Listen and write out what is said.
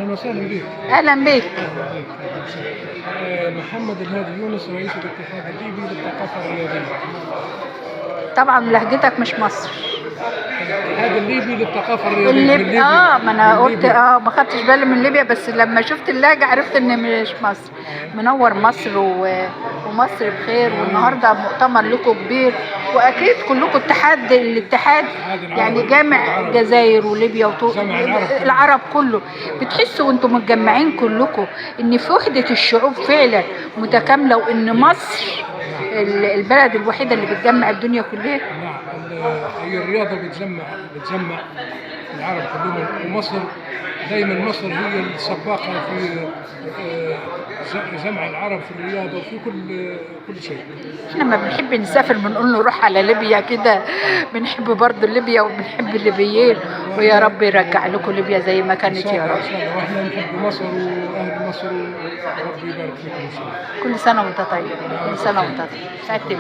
اهلا وسهلا بك. اهلا بك. محمد الهادي يونس رئيس الاتحاد الليبي للثقافه الرياضيه. طبعا لهجتك مش مصر. الاتحاد الليبي للثقافه الرياضيه من ليبيا. ما انا من قلت ليبيا. ما خدتش بالي من ليبيا، بس لما شفت اللهجه عرفت ان مش مصر. منور مصر ومصر بخير، والنهارده مؤتمر لكم كبير، واكيد كلكم الاتحاد يعني جامع الجزائر وليبيا العرب كله. بتحسوا وانتم متجمعين كلكم ان في وحده الشعوب فعلا متكامله، وان مصر البلد الوحيده اللي بتجمع الدنيا كلها. نعم، هي الرياضه بتجمع العرب كلهم، ومصر دائما مصر هي السباقه في جمع العرب في الرياضه وفي كل شيء. احنا لما بنحب نسافر بنقول نروح على ليبيا كده، بنحب برضه ليبيا وبنحب الليبيين، ويا رب يرجع لكم ليبيا زي ما كانت يا رب. ان شاء الله، واحنا نحب مصر واهل مصر، وربي يبارك فيكم ان شاء الله. كل سنه وانت طيب، كل سنه وانت طيب. سعدت بيك.